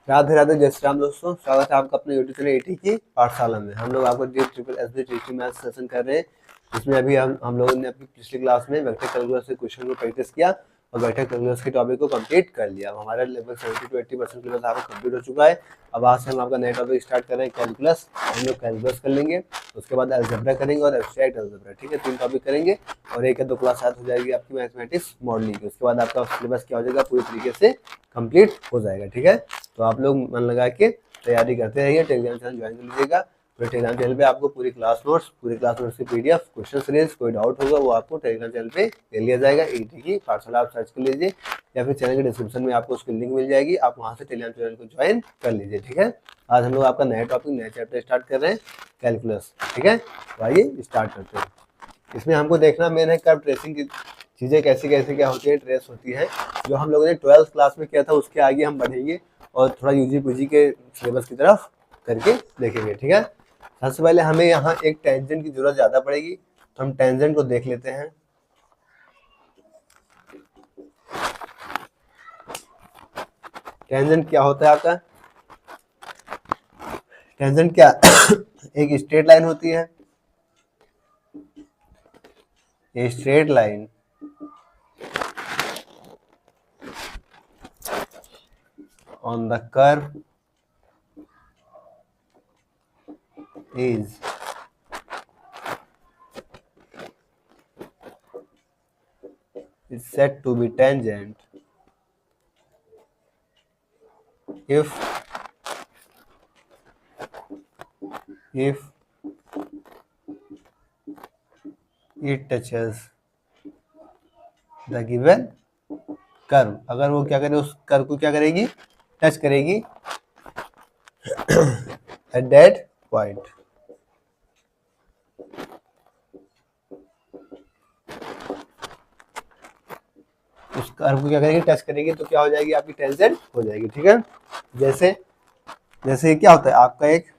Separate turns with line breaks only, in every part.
राधे राधे, जय श्री राम दोस्तों। स्वागत है आपका अपने यूट्यूब चैनल एटी की पाठशाला में। हम लोग आपको ट्रिपल मैथ सेशन कर रहे हैं, जिसमें अभी हम लोगों ने अपनी पिछली क्लास में वेक्टर कैलकुलस के क्वेश्चन को प्रैक्टिस किया और वेक्टर कैलकुलस के टॉपिक को कंप्लीट कर लिया। अब हमारा लगभग 70 to 80% सिलेबस आपका कंप्लीट हो चुका है। अब आज से हम आपका नया टॉपिक स्टार्ट कर रहे हैं, कैलकुलस। हम लोग कैलकुलस कर लेंगे, उसके बाद अलजेब्रा करेंगे और एब्स्ट्रैक्ट अलजेब्रा। ठीक है, 3 टॉपिक करेंगे और 1 या 2 क्लास साथ हो जाएगी आपकी मैथमेटिक्स मॉडलिंग की। उसके बाद आपका सिलेबस क्या हो जाएगा, पूरी तरीके से कंप्लीट हो जाएगा। ठीक है, तो आप लोग मन लगा के तैयारी करते रहिए। टेलीग्राम चैनल ज्वाइन कर लीजिएगा। पूरे टेलीग्राम चैनल पे आपको पूरी क्लास नोट्स की पीडीएफ, क्वेश्चन सीरीज, कोई डाउट होगा वो आपको टेलीग्राम चैनल पे ले लिया जाएगा। एटी की पाठशाला आप सर्च कर लीजिए या फिर चैनल के डिस्क्रिप्शन में आपको उसकी लिंक मिल जाएगी, आप वहाँ से टेलीग्राम चैनल को ज्वाइन कर लीजिए। ठीक है, आज हम लोग आपका नया टॉपिक, नया चैप्टर स्टार्ट कर रहे हैं, कैलकुलस। ठीक है, तो आइए स्टार्ट करते हैं। इसमें हमको देखना मेन है कर्व ट्रेसिंग की चीज़ें कैसे कैसे क्या होती है, ट्रेस होती है। जो हम लोगों ने 12th क्लास में किया था उसके आगे हम बढ़ेंगे और थोड़ा यूजी पूजी के सिलेबस की तरफ करके देखेंगे। ठीक है, सबसे पहले हमें यहाँ एक टेंजेंट की जरूरत ज़्यादा पड़ेगी, तो हम टेंजेंट को देख लेते हैं। टेंजेंट क्या होता है आपका? टेंजेंट क्या एक स्ट्रेट लाइन होती है, ये straight line on the curve is said to be tangent if it touches the given curve. अगर वो क्या करे, उस कर्व को क्या करेगी, टच करेगी एट दैट पॉइंट। उस कर्व को क्या करेगी, टच करेगी, तो क्या हो जाएगी, आपकी टेंजेंट हो जाएगी। ठीक है, जैसे जैसे क्या होता है, आपका एक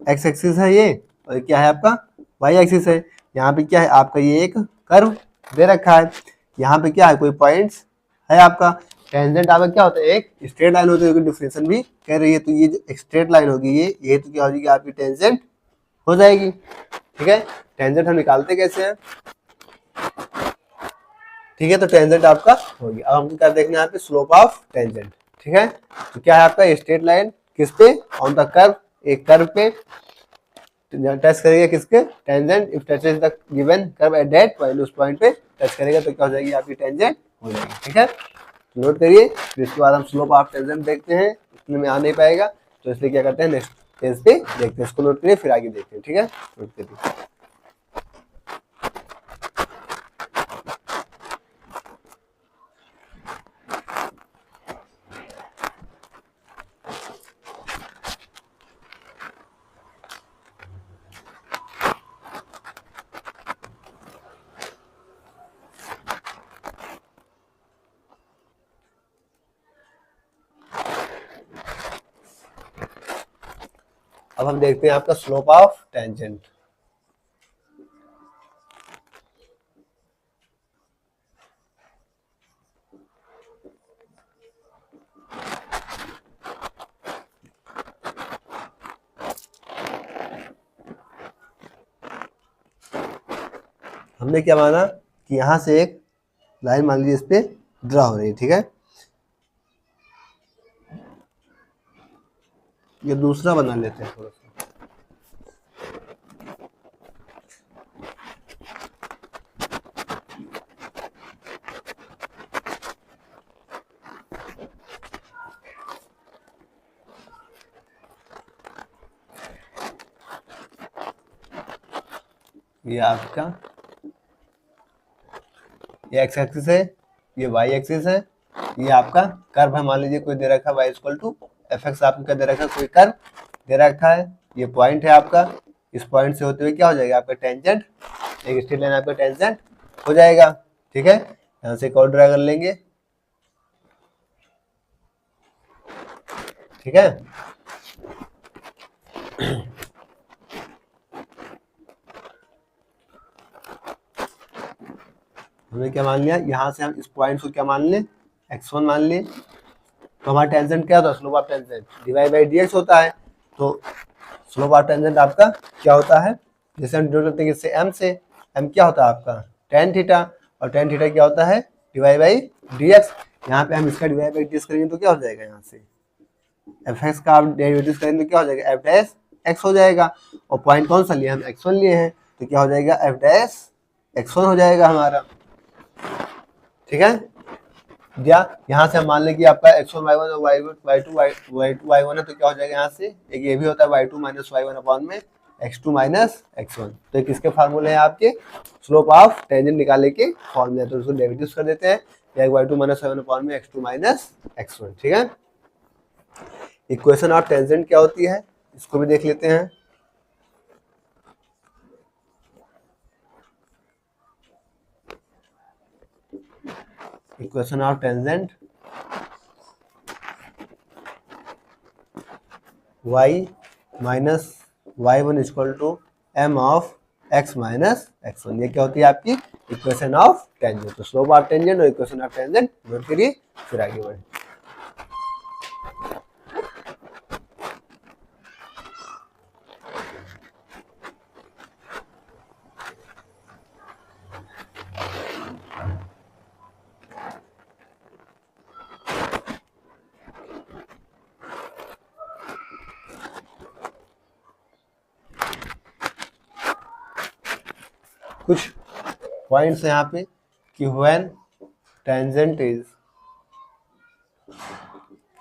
एक्स एक्सिस है ये, और क्या है आपका वाई एक्सिस है। यहाँ पे क्या है आपका, ये एक कर्व दे रखा है, यहाँ पे क्या है, कोई पॉइंट्स है आपका। टेंजेंट आपका क्या होता है, एक स्ट्रेट लाइन होती है, डिफिनेशन भी कह रही है। तो ये जो स्ट्रेट लाइन होगी ये तो क्या हो जाएगी, आपकी टेंजेंट हो जाएगी। ठीक है, टेंजेंट हम निकालते कैसे हैं? ठीक है, तो टेंजेंट आपका होगी। अब हमको क्या देखना है, यहाँ पे स्लोप ऑफ टेंजेंट। ठीक है, तो क्या है आपका स्ट्रेट लाइन किस पे, ऑन द कर्व, एक कर्व पे टच करेगा, किसके, tangent. If touches the given curve at that point, उस पॉइंट पे टच करेगा तो क्या हो जाएगी, आपकी टेंजेंट हो जाएगी। ठीक है, नोट करिए। फिर इसके बाद हम स्लोप ऑफ टेंजेंट देखते हैं, इसमें में आ नहीं पाएगा, तो इसलिए क्या करते हैं, नेक्स्ट पेज पे देखते हैं। इसको नोट करिए, फिर आगे देखते हैं। ठीक है, नोट करिए। अब हम देखते हैं आपका स्लोप ऑफ टेंजेंट। हमने क्या माना कि यहाँ से एक लाइन मान लीजिए इस पे ड्रा हो रही है। ठीक है, ये दूसरा बना लेते हैं थोड़ा सा। ये आपका ये एक्स एक्सिस है, ये वाई एक्सिस है, ये आपका कर्व है। मान लीजिए कोई दे रखा है y equal to f x, आपको क्या दे रखा है, कोई कर्व दे रखा है, ये पॉइंट है आपका। इस पॉइंट से होते हुए क्या हो जाएगा, आपका टेंजेंट, एक स्ट्रेट लाइन आपका टेंजेंट हो जाएगा। ठीक है, यहाँ से एक और ड्रा कर लेंगे। ठीक है, हमने क्या मान लिया, यहाँ से हम इस पॉइंट को क्या मान लें, x1 मान लें, तो हमारा टेंजेंट क्या होता है, slope of tangent divide by dx होता है। तो स्लोप ऑफ टेंजेंट आपका क्या होता है, जैसे हम डिनोट करते हैं इससे m से, m क्या होता है आपका tan थीटा, और tan थीटा क्या होता है डिवाइड बाई dx। यहाँ पे हम इसका डिवाइड बाई dx करेंगे तो क्या हो जाएगा, यहाँ से fx का आप डेरिवेटिव करेंगे तो क्या हो जाएगा f डैश x हो जाएगा, और पॉइंट कौन सा लिया हम x1 लिए हैं, तो क्या हो जाएगा f डैश x1 हो जाएगा हमारा, ठीक है। या यहाँ से हम मान लें कि आपका x1 y1 और y2 y1 है, तो क्या हो जाएगा यहाँ से एक ये भी होता है y2 माइनस y1 अपॉन में x2 माइनस x1। तो किसके फार्मूले हैं आपके, स्लोप ऑफ टेंजेंट निकालने के फॉर्मूले, तो उसको डेरिवेटिव्स कर देते हैं, या y2 माइनस y1 अपॉन में x2 माइनस x1, ठीक है। इक्वेशन ऑफ टेंजेंट क्या होती है इसको भी देख लेते हैं। Equation of tangent y minus y1 equal to m of x minus x1, ये क्या होती है आपकी इक्वेशन ऑफ टेंजेंट। तो स्लोप ऑफ टेंजेंट और इक्वेशन ऑफ टेंजेंट नोट करिए, फिर आगे बढ़े। कुछ पॉइंट्स यहाँ पे कि when tangent is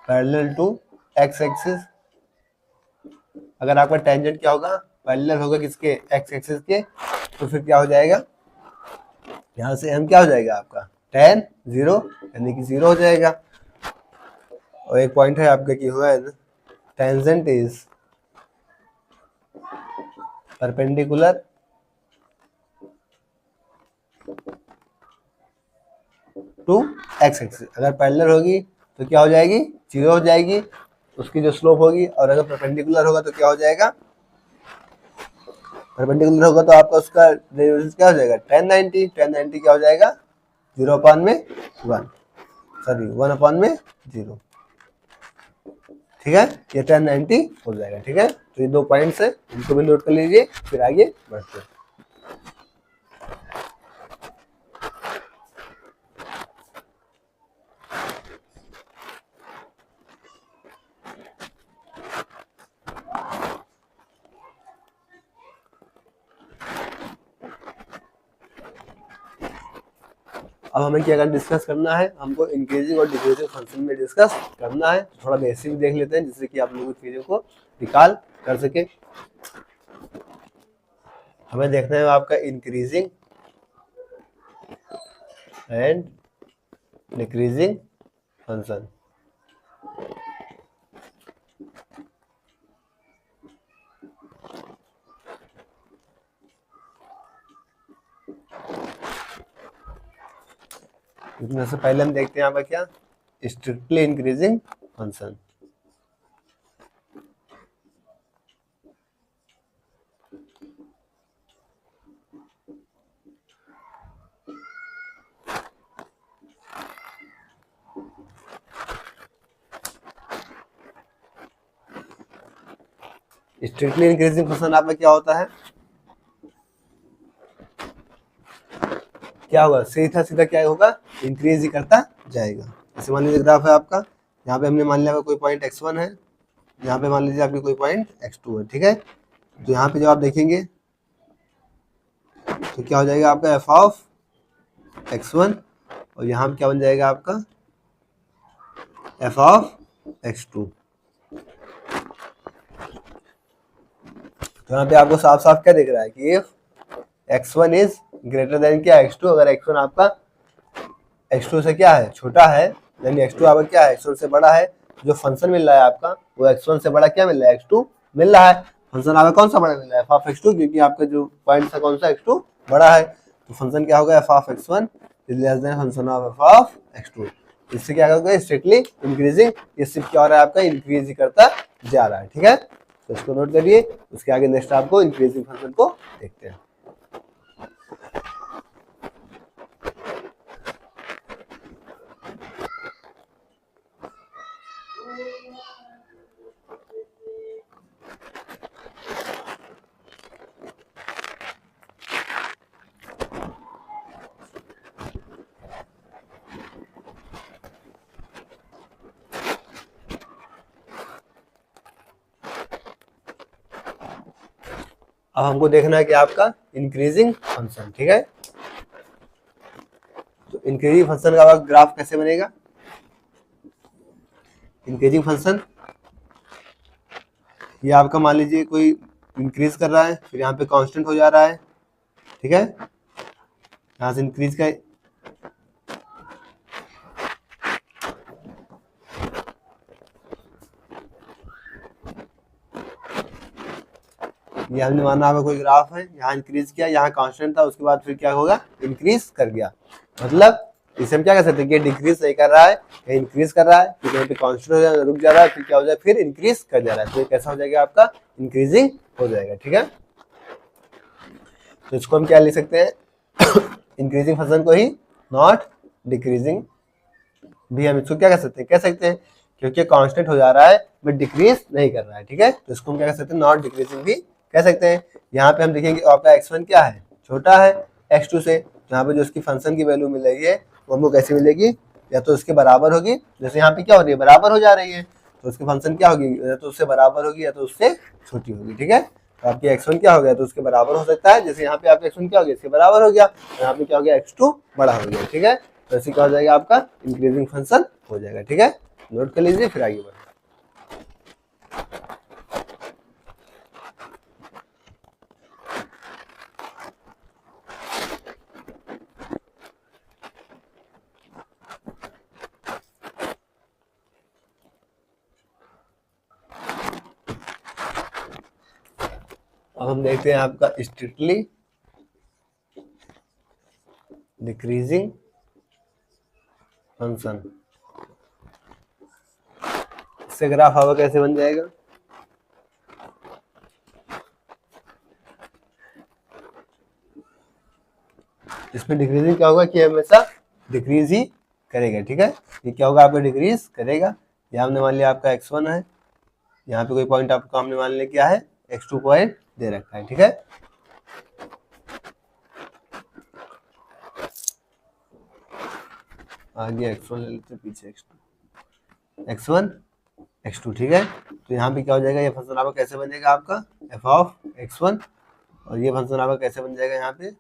parallel to x axis, अगर आपका टेंजेंट क्या होगा पैरेलल होगा किसके एक्स एक्सिस के, तो फिर क्या हो जाएगा यहाँ से m क्या हो जाएगा आपका tan 0 यानी कि 0 हो जाएगा। और एक पॉइंट है आपका कि when tangent is perpendicular to x axis, अगर पैरेलल होगी तो क्या हो जाएगी 0 हो जाएगी उसकी जो स्लोप होगी, और अगर परपेंडिकुलर होगा तो क्या हो जाएगा, परपेंडिकुलर होगा तो आपका उसका डेरिवेटिव क्या हो जाएगा tan 90, tan 90 क्या हो जाएगा 0 अपॉन में 1, सॉरी 1 अपॉन में 0, ठीक है, ये tan 90 हो जाएगा, ठीक है। तो ये दो पॉइंट्स है, इनको भी नोट कर लीजिए, फिर आगे बढ़ते हैं। अब हमें क्या डिस्कस करना है, हमको इंक्रीजिंग और डिक्रीजिंग फंक्शन में डिस्कस करना है। थोड़ा बेसिक देख लेते हैं जिससे कि आप लोगों की चीजों को निकाल कर सके। हमें देखना है आपका इंक्रीजिंग एंड डिक्रीजिंग फंक्शन। इसमें से पहले हम देखते हैं आपका क्या strictly increasing function. Strictly increasing function आपका क्या होता है, क्या होगा सीधा सीधा क्या होगा इंक्रीज ही करता जाएगा। जैसे मान लीजिए ग्राफ है आपका, यहाँ पे हमने मान लिया कोई पॉइंट x1 है, यहाँ पे मान लीजिए आपकी कोई पॉइंट x2 है, ठीक है। तो यहाँ पे जब आप देखेंगे तो क्या हो जाएगा आपका f ऑफ x1, और यहाँ पे क्या बन जाएगा आपका f ऑफ x2। तो यहाँ पे आपको साफ साफ क्या दिख रहा है कि if x1 is greater than क्या x2, अगर x1 आपका x2 से क्या है छोटा है, यानी x2 आपका क्या है x1 से बड़ा है, जो फंक्शन मिल रहा है आपका वो x1 से बड़ा क्या मिल रहा है x2 मिल रहा है। फंक्शन आपका कौन सा बड़ा मिल रहा है f ऑफ x2, क्योंकि आपका जो पॉइंट था कौन सा x2 बड़ा है, तो फंक्शन क्या होगा f of x1 is less than function of f of x2। इससे क्या होगा स्ट्रिक्टली इंक्रीजिंग, ये सिर्फ क्या हो रहा है आपका इंक्रीज ही करता जा रहा है, ठीक है। तो इसको नोट करिए, उसके आगे नेक्स्ट आपको इंक्रीजिंग फंक्शन को देखते हैं। अब हमको देखना है कि आपका इंक्रीजिंग फंक्शन, ठीक है। तो इंक्रीजिंग फंक्शन का ग्राफ कैसे बनेगा? इंक्रीजिंग फंक्शन ये आपका मान लीजिए कोई इंक्रीज कर रहा है, फिर यहाँ पे कांस्टेंट हो जा रहा है, ठीक है। यहाँ से इंक्रीज का ये हमने माना हमें कोई ग्राफ है, यहाँ इंक्रीज किया, यहाँ कांस्टेंट था, उसके बाद फिर क्या होगा, इंक्रीज कर गया। मतलब इसे हम क्या कह सकते हैं कि डिक्रीज नहीं कर रहा है, इंक्रीज कर रहा है, फिर कहीं पे कांस्टेंट हो जाएगा, रुक जा रहा है, फिर क्या हो जाएगा, फिर इंक्रीज कर जा रहा है। तो ये कैसा हो जाएगा, आपका इंक्रीजिंग हो जाएगा, ठीक है। तो इसको हम क्या लिख सकते हैं, इंक्रीजिंग फंक्शन को ही नॉट डिक्रीजिंग भी हम इसको क्या कह सकते हैं, कह सकते हैं, क्योंकि कांस्टेंट हो जा रहा है बट डिक्रीज नहीं कर रहा है, ठीक है। तो इसको हम क्या कह सकते हैं, नॉट डिक्रीजिंग भी कह सकते हैं। यहाँ पे हम देखेंगे आपका x1 क्या है, छोटा है x2 से, यहाँ पे जो उसकी फंक्शन की वैल्यू मिल रही है वो हमको कैसे मिलेगी, या तो उसके बराबर होगी, जैसे यहाँ पे क्या हो रही है, बराबर हो जा रही है, तो उसकी फंक्शन क्या होगी, या तो उससे बराबर होगी या तो उससे छोटी होगी, ठीक है। तो आपकी x1 क्या हो गया, तो उसके बराबर हो सकता है, जैसे यहाँ पे आपका x1 क्या हो गया, इसके बराबर हो गया, यहाँ पे क्या हो गया, x2 बड़ा हो गया, ठीक है। तो ऐसे क्या हो जाएगा, आपका इंक्रीजिंग फंक्शन हो जाएगा, ठीक है। नोट कर लीजिए, फिर आगे बढ़े। अब हम देखते हैं आपका स्ट्रिक्टली डिक्रीजिंग फंक्शन, इससे ग्राफ आपका कैसे बन जाएगा, इसमें डिक्रीजिंग क्या होगा कि हमेशा डिक्रीज ही करेगा, ठीक है। ये क्या होगा, आपका डिक्रीज करेगा। यहाँ हमने मान लिया आपका x1 है, यहाँ पे कोई पॉइंट आपको हमने मान लिया क्या है, x2 पॉइंट दे रखा है, ठीक है। आगे x1 ले लेते, पीछे x1 x2, ठीक है। तो यहाँ पे क्या हो जाएगा, ये फंक्शन आपका कैसे बनेगा, आपका f ऑफ x1, और ये फंक्शन आपका कैसे बन जाएगा, यहाँ पे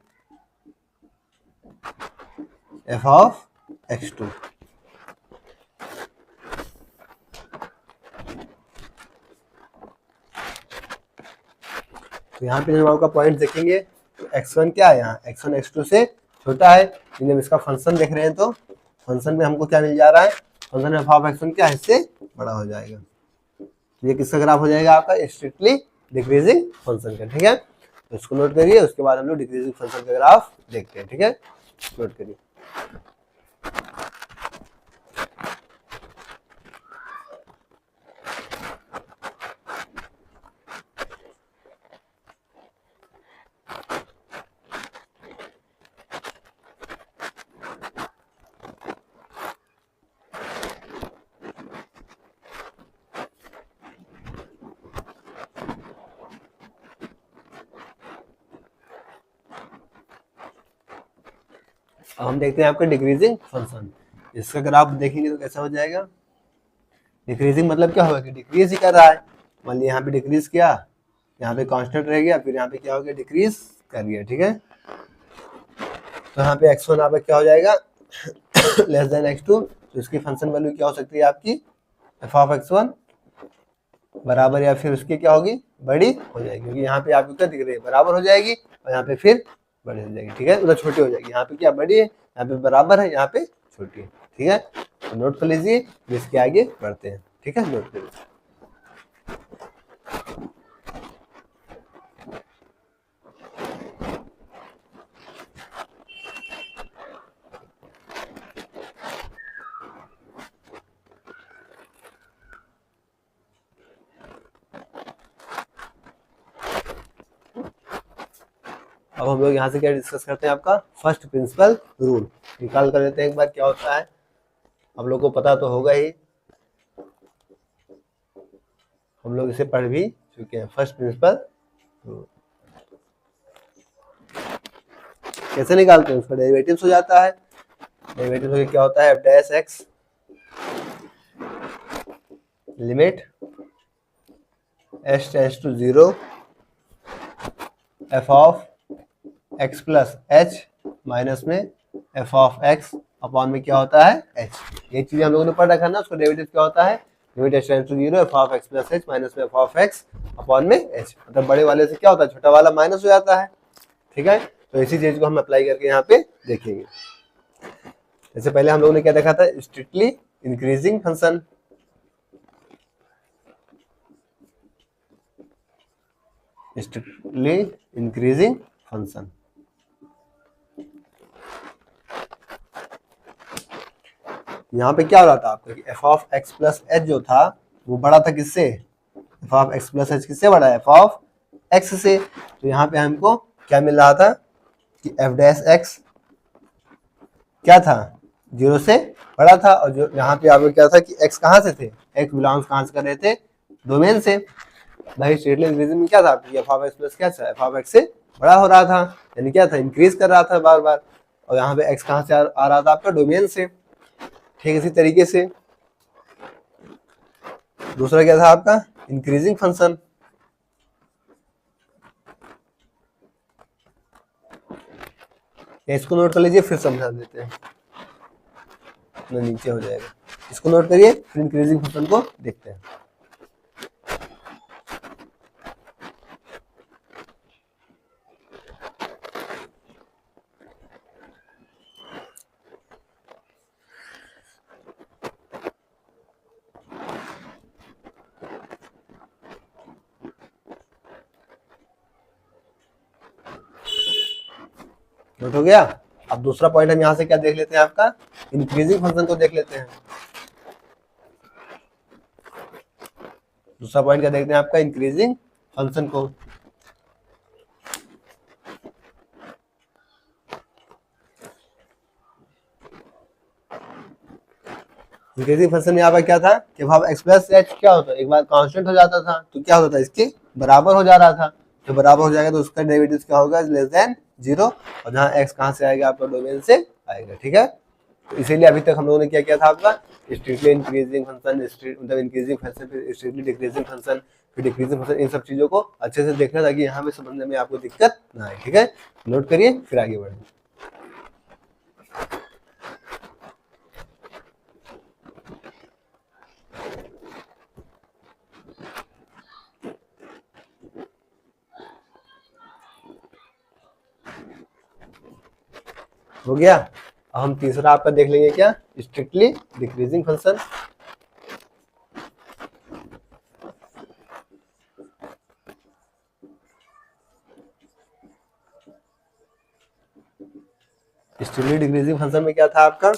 f ऑफ x2। तो यहाँ पे जब आपका पॉइंट देखेंगे तो x1 क्या है, यहाँ x1 x2 से छोटा है, जब इसका फंक्शन देख रहे हैं तो फंक्शन में हमको क्या मिल जा रहा है, फंक्शन में f ऑफ x1 क्या है, इससे बड़ा हो जाएगा। तो ये किसका ग्राफ हो जाएगा, आपका स्ट्रिक्टली डिक्रीजिंग फंक्शन का, ठीक है। तो इसको नोट करिए, उसके बाद हम लोग डिक्रीजिंग फंक्शन का ग्राफ देखते हैं, ठीक है। नोट करिए। अब हम देखते हैं आपका डिक्रीजिंग फंक्शन, इसका ग्राफ देखेंगे तो कैसा हो जाएगा, डिक्रीजिंग मतलब क्या होगा कि डिक्रीज ही कर रहा है। मान लिया यहाँ पे डिक्रीज किया, यहाँ पे कांस्टेंट रह गया, फिर यहाँ पे क्या हो गया, डिक्रीज कर गया, ठीक है। तो यहाँ पे x1 आपका क्या हो जाएगा, लेस देन x2, तो इसकी फंक्शन वैल्यू क्या हो सकती है आपकी, f ऑफ x1 बराबर या फिर उसकी क्या होगी, बड़ी हो जाएगी, क्योंकि यहाँ पे आपको क्या दिख रही है, बराबर हो जाएगी, और यहाँ पे फिर बड़ी हो जाएगी, ठीक है, मतलब छोटी हो जाएगी। यहाँ पे क्या बड़ी है, यहाँ पे बराबर है, यहाँ पे छोटी है, ठीक है। तो नोट कर लीजिए, इसके आगे बढ़ते हैं, ठीक है, नोट कर लीजिए। अब हम लोग यहाँ से क्या डिस्कस करते हैं, आपका फर्स्ट प्रिंसिपल रूल निकाल कर लेते हैं एक बार, क्या होता है हम लोग को पता तो होगा ही, हम लोग इसे पढ़ भी चुके हैं। फर्स्ट प्रिंसिपल रूल कैसे निकालते हैं, उसका डेरिवेटिव्स हो जाता है, डेरिवेटिव हो क्या होता है, f dash x limit s tends to 0 f of x plus h minus में एफ ऑफ एक्स अपॉन में क्या होता है एच। ये चीज हम लोगों ने पढ़ रखा ना, उसका डेरिवेटिव क्या होता है, limit h tends to 0 f of x plus h minus में एफ ऑफ एक्स अपॉन में एच। मतलब बड़े वाले से क्या होता है, छोटा वाला माइनस हो जाता है। ठीक है, तो इसी चीज को हम अप्लाई करके यहाँ पे देखेंगे। जैसे पहले हम लोगों ने क्या देखा था, strictly increasing function. Strictly increasing function, यहाँ पे क्या हो रहा था आपका कि F of x plus H जो था वो बड़ा था किससे, F of x plus H किससे बड़ा है, एफ ऑफ एक्स से। तो यहाँ पे हमको क्या मिल रहा था कि एफ डैश एक्स क्या था, 0 से बड़ा था। और जो यहाँ पे आपको क्या था कि एक्स कहाँ से थे, एक्स बिलोंग्स कहाँ से कर रहे थे, डोमेन से। भाई स्ट्रेटली इंक्रीजिंग में क्या था, एफ ऑफ एक्स प्लस क्या था, एफ ऑफ एक्स से बड़ा हो रहा था, यानी क्या था, इंक्रीज कर रहा था बार बार। और यहाँ पे एक्स कहाँ से आ रहा था आपका, डोमेन से। ठीक, इसी तरीके से दूसरा क्या था आपका, इंक्रीजिंग फंक्शन। इसको नोट कर लीजिए, फिर समझा देते हैं, अपना नीचे हो जाएगा। इसको नोट करिए, फिर इंक्रीजिंग फंक्शन को देखते हैं। नोट हो गया। अब दूसरा पॉइंट हम यहाँ से क्या देख लेते हैं, आपका इंक्रीजिंग फंक्शन को देख लेते हैं। दूसरा पॉइंट क्या देखते हैं आपका, इंक्रीजिंग फंक्शन को। इंक्रीजिंग फंक्शन में यहाँ पर क्या था कि भाव एक्स प्लस एच क्या होता है, एक बार कांस्टेंट हो जाता था तो क्या होता था, इसके बराबर हो जा रहा था। तो बराबर हो जाएगा तो उसका डेरिवेटिव क्या होगा, लेस देन 0। और जहाँ एक्स कहाँ से आएगा, आपका डोमेन से आएगा। ठीक है, तो इसीलिए अभी तक हम लोगों ने क्या किया था, आपका स्ट्रिक्टली इंक्रीजिंग फंक्शन, मतलब इंक्रीजिंग फंक्शन, फिर स्ट्रिक्टली डिक्रीजिंग फंक्शन, फिर डिक्रीजिंग फंक्शन, इन सब चीजों को अच्छे से देखना ताकि यहाँ पे समझने में आपको दिक्कत ना आए। ठीक है, नोट करिए फिर आगे बढ़े। हो गया। अब हम तीसरा आपका देख लेंगे, क्या, strictly decreasing function. Strictly decreasing function में क्या था आपका,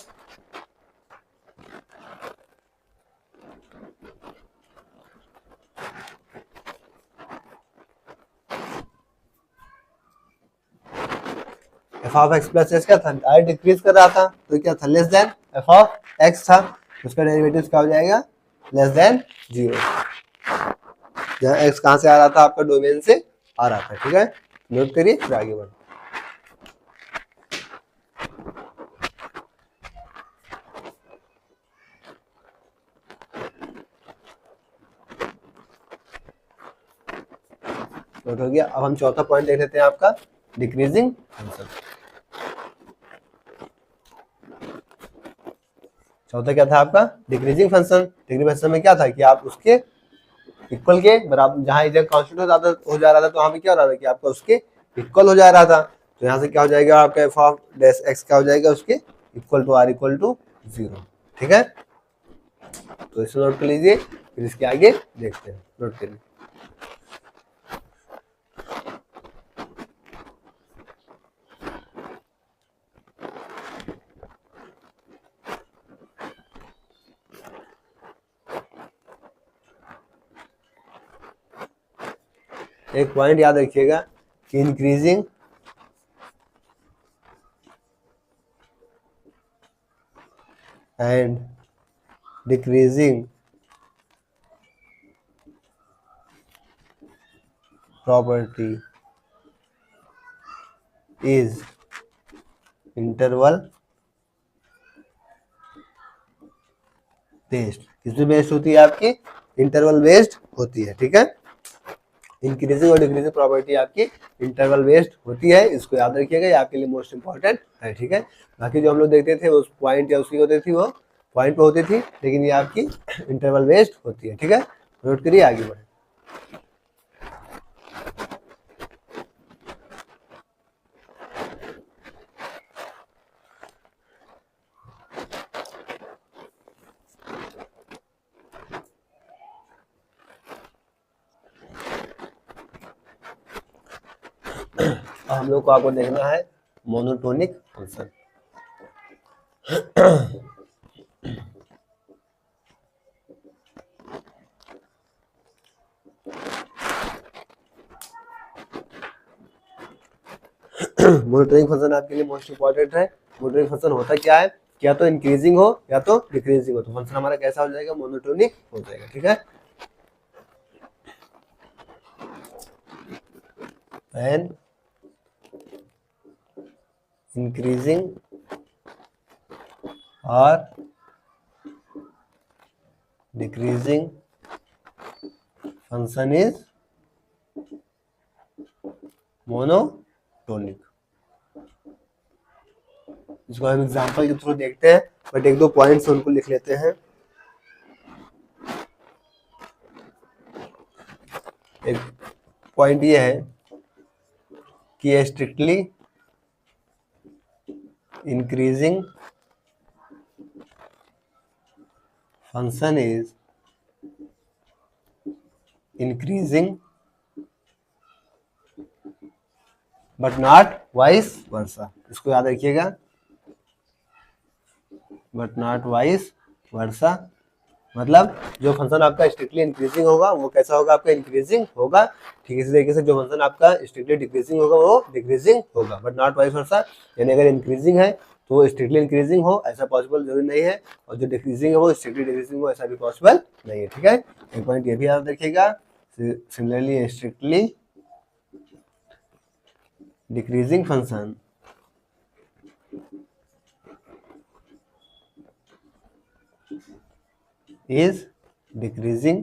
F of x plus H क्या था, डायरेक्ट डिक्रीज कर रहा था तो क्या था, less than F of x था। उसका डेरिवेटिव क्या हो जाएगा, लेस देन 0। जहाँ एक्स कहाँ से आ रहा था, आपका डोमेन से आ रहा था। ठीक है, नोट करिए फिर आगे बढ़ो। नोट हो गया। अब हम चौथा पॉइंट देख लेते हैं, आपका डिक्रीजिंग फंक्शन। चौथा क्या था आपका, डिक्रीजिंग फंक्शन। डिक्रीजिंग फंक्शन में क्या था कि आप उसके इक्वल के बराबर, जहां इधर कांस्टेंट हो जा रहा था तो वहां पे क्या हो रहा था कि आपका उसके इक्वल हो जा रहा था। तो यहाँ से क्या हो जाएगा, आपका एफ ऑफ डैश एक्स क्या हो जाएगा, उसके equal to or equal to 0। ठीक है, तो इसे नोट कर लीजिए, फिर इसके आगे देखते हैं। नोट करिए, एक पॉइंट याद रखिएगा कि increasing and decreasing property is interval based. किस पे बेस्ड होती है, आपकी इंटरवल बेस्ड होती है। ठीक है, इंक्रीजिंग और डिक्रीजिंग प्रॉपर्टी आपकी इंटरवल बेस्ड होती है, इसको याद रखिएगा, ये आपके लिए मोस्ट इंपॉर्टेंट है, ठीक है। बाकी जो हम लोग देखते थे उस पॉइंट या उसकी होती थी वो पॉइंट पे होती थी, लेकिन ये आपकी इंटरवल बेस्ड होती है, ठीक है। नोट करिए, आगे बढ़े। हम लोग को आपको देखना है मोनोटोनिक फंक्शन। मोनोटोनिक फंक्शन आपके लिए मोस्ट इंपॉर्टेंट है। मोनोटोनिक फंक्शन होता क्या है, या तो इंक्रीजिंग हो या तो डिक्रीजिंग हो, तो फंक्शन हमारा कैसा हो जाएगा, मोनोटोनिक हो जाएगा, ठीक है। एंड इंक्रीजिंग और डिक्रीजिंग फंक्शन इज मोनोटोनिक। इसको हम एग्जांपल के थ्रू देखते हैं, बट एक दो पॉइंट्स उनको लिख लेते हैं। एक पॉइंट ये है कि strictly increasing function is increasing but not vice versa. इसको याद रखिएगा, बट नॉट वाइस वर्सा, मतलब जो फंक्शन आपका स्ट्रिक्टली इंक्रीजिंग होगा वो कैसा होगा, आपका इंक्रीजिंग होगा, ठीक इसी तरीके से जो फंक्शन आपका स्ट्रिक्टली डिक्रीजिंग होगा वो डिक्रीजिंग होगा, बट नॉट वाइस वर्सा। यानी अगर इंक्रीजिंग है तो वो स्ट्रिक्टली इंक्रीजिंग हो ऐसा पॉसिबल जरूरी नहीं है, और जो डिक्रीजिंग है वो स्ट्रिक्टली डिक्रीजिंग हो ऐसा भी पॉसिबल नहीं है, ठीक है। एक पॉइंट ये भी याद रखिएगा। Similarly strictly decreasing function is decreasing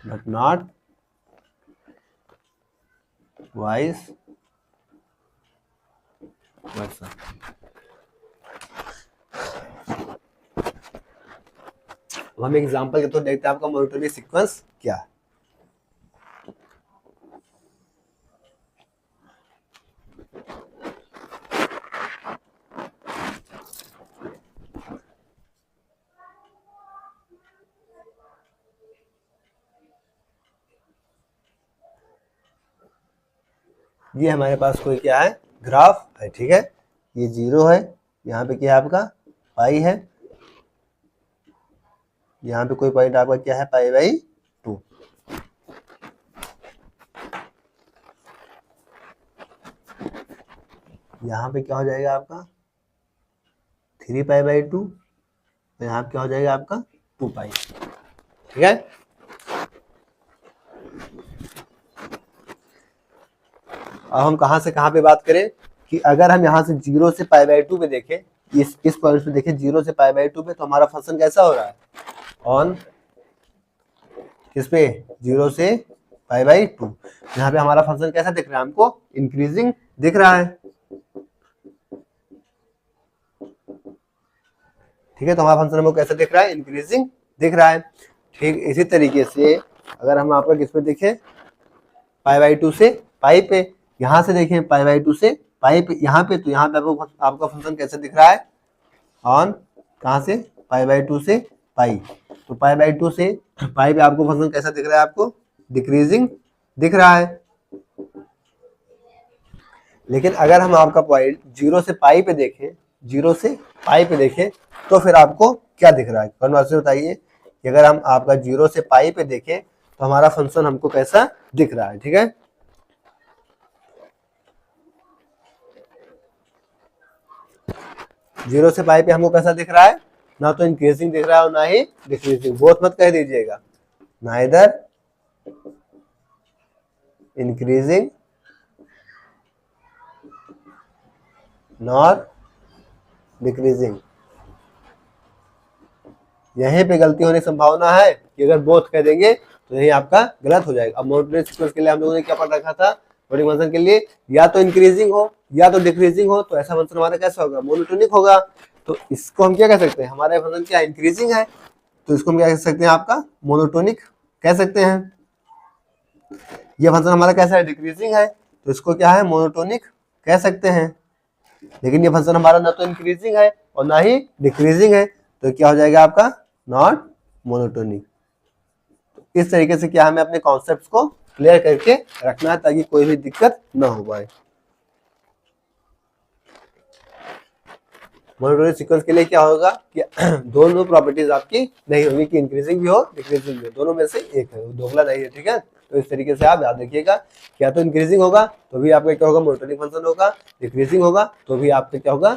but not vice versa। अब हम एग्जांपल के थ्रू देखते हैं आपका मोनोटोनिक सीक्वेंस क्या है। ये हमारे पास कोई क्या है, ग्राफ है, ठीक है। ये 0 है, यहाँ पे क्या है आपका पाई है, यहाँ पे कोई पॉइंट आपका क्या है पाई/2। यहाँ पे क्या हो जाएगा आपका 3π/2, तो यहाँ पे क्या हो जाएगा आपका 2π, ठीक है। अब हम कहाँ से कहाँ पे बात करें कि अगर हम यहाँ से 0 से π/2 पे देखें, इस पॉइंट पे देखें 0 से π/2 पे, तो हमारा फंक्शन कैसा हो रहा है ऑन किस पे 0 से π/2। यहाँ पे हमारा फंक्शन कैसा दिख रहा है, हमको इंक्रीजिंग दिख रहा है, ठीक है। तो हमारा फंक्शन हमको कैसा दिख रहा है, इंक्रीजिंग दिख रहा है। ठीक इसी तरीके से अगर हम आपका किस पे देखें π/2 से पाई पे, यहाँ से देखें π/2 से पाई पे, यहाँ पे, तो यहाँ पे आपका फंक्शन कैसे दिख रहा है ऑन कहाँ से π/2 से पाई। तो π/2 से पाई पे आपको फंक्शन कैसा दिख रहा है, आपको डिक्रीजिंग दिख रहा है। लेकिन अगर हम आपका पॉइंट 0 से पाई पे देखें, 0 से पाई पे देखें, तो फिर आपको क्या दिख रहा है, कमेंट में बताइए कि अगर हम आपका 0 से पाई पे देखें तो हमारा फंक्शन हमको कैसा दिख रहा है, ठीक है। जीरो से पाई पे हमको कैसा दिख रहा है, ना तो इंक्रीजिंग दिख रहा है और ना ही डिक्रीजिंग, बोथ मत कह दीजिएगा, नाइदर इंक्रीजिंग नॉर डिक्रीजिंग, यहीं पे गलती होने की संभावना है कि अगर बोथ कह देंगे तो यही आपका गलत हो जाएगा। अब मोनोटोनिक सीक्वेंस के लिए हम लोगों ने क्या पढ़ रखा था, मोनोटोनिक फंक्शन के लिए या तो इंक्रीजिंग हो या तो डिक्रीजिंग हो, तो ऐसा फंक्शन हमारा कैसा होगा, मोनोटोनिक होगा। तो इसको हम क्या कह सकते हैं, हमारा फंक्शन क्या इंक्रीजिंग है, तो इसको हम क्या कह सकते हैं, आपका मोनोटोनिक कह सकते हैं। ये फंक्शन हमारा कैसा है, डिक्रीजिंग है, तो इसको क्या है, मोनोटोनिक कह सकते हैं। लेकिन ये फंक्शन हमारा ना तो इंक्रीजिंग है और ना ही डिक्रीजिंग है, तो क्या हो जाएगा आपका नॉट मोनोटोनिक। तो इस तरीके से क्या हमें अपने कॉन्सेप्ट्स को क्लियर करके रखना है ताकि कोई भी दिक्कत ना हो पाए। मोनोटोनिक सीक्वेंस के लिए क्या होगा कि दोनों प्रॉपर्टीज आपकी नहीं होगी कि इंक्रीजिंग भी हो डिक्रीजिंग भी हो, दोनों में से एक है, दोगला नहीं है, ठीक है। तो इस तरीके से आप याद रखिएगा, क्या तो इंक्रीजिंग होगा तो भी आपका क्या होगा, मोनोटोनिक फंक्शन होगा, डिक्रीजिंग होगा तो भी आपका क्या होगा,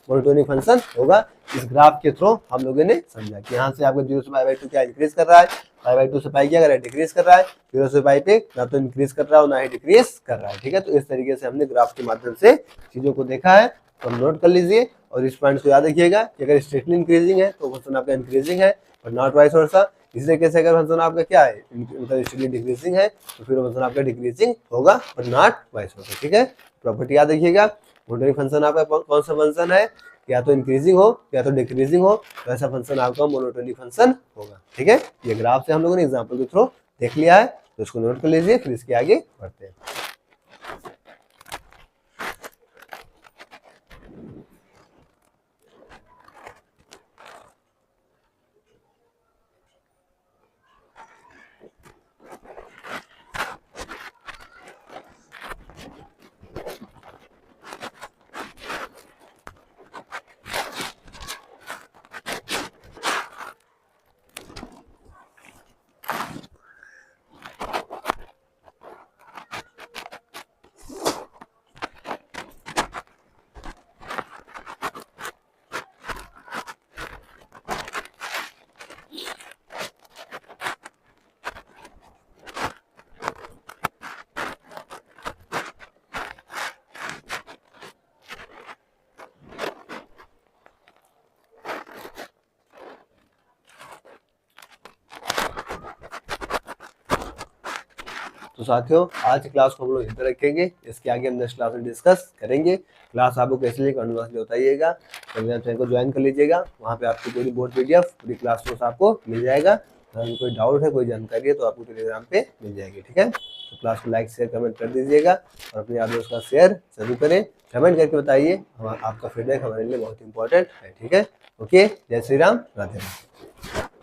मोनोटोनिक फंक्शन होगा। इस ग्राफ के थ्रू हम लोगों ने समझा कि यहाँ से आपको 0 से π/2 क्या इंक्रीज कर रहा है, π/2 से पाई क्या कर रहा है, डिक्रीज कर रहा है, 0 से पाई पे ना तो इंक्रीज कर रहा है और ना ही डिक्रीज कर रहा है, ठीक है। तो इस तरीके से हमने ग्राफ के माध्यम से चीजों को देखा है, तो नोट कर लीजिए और इस पॉइंट को याद रखिएगा कि अगर स्ट्रिक्टली इंक्रीजिंग है तो फंक्शन आपका इंक्रीजिंग है और नॉट वाइस वर्सा। इसी तरीके से अगर फंक्शन आपका क्या है, मतलब स्ट्रिक्टली डिक्रीजिंग है तो फिर फंक्शन आपका डिक्रीजिंग होगा और नॉट वाइस वर्सा, ठीक है। प्रॉपर्टी याद रखिएगा, मोनोटोनिक फंक्शन आपका कौन सा फंक्शन है, या तो इंक्रीजिंग हो या तो डिक्रीजिंग हो, तो ऐसा फंक्शन आपका मोनोटोनिक फंक्शन होगा, ठीक है। ये ग्राफ से हम लोगों ने एग्जांपल के थ्रू देख लिया है, तो इसको नोट कर लीजिए, फिर इसके आगे बढ़ते हैं। तो साथियों आज की क्लास को हम लोग इधर रखेंगे, इसके आगे हम नेक्स्ट क्लास में डिस्कस करेंगे। क्लास आपको कैसे लिए कॉन्वर्सली बताइएगा, टेलीग्राम चैनल को ज्वाइन कर लीजिएगा, वहाँ पे आपको पूरी बोर्ड PDF पूरी क्लास नोट्स आपको मिल जाएगा। अगर कोई डाउट है, कोई जानकारी है तो आपको टेलीग्राम पे मिल जाएगी, ठीक है। तो क्लास को लाइक शेयर कमेंट कर दीजिएगा और अपने यार दोस्त का शेयर जरूर करें, कमेंट करके बताइए, आपका फीडबैक हमारे लिए बहुत इंपॉर्टेंट है, ठीक है। ओके, जय श्री राम, राधे राधे।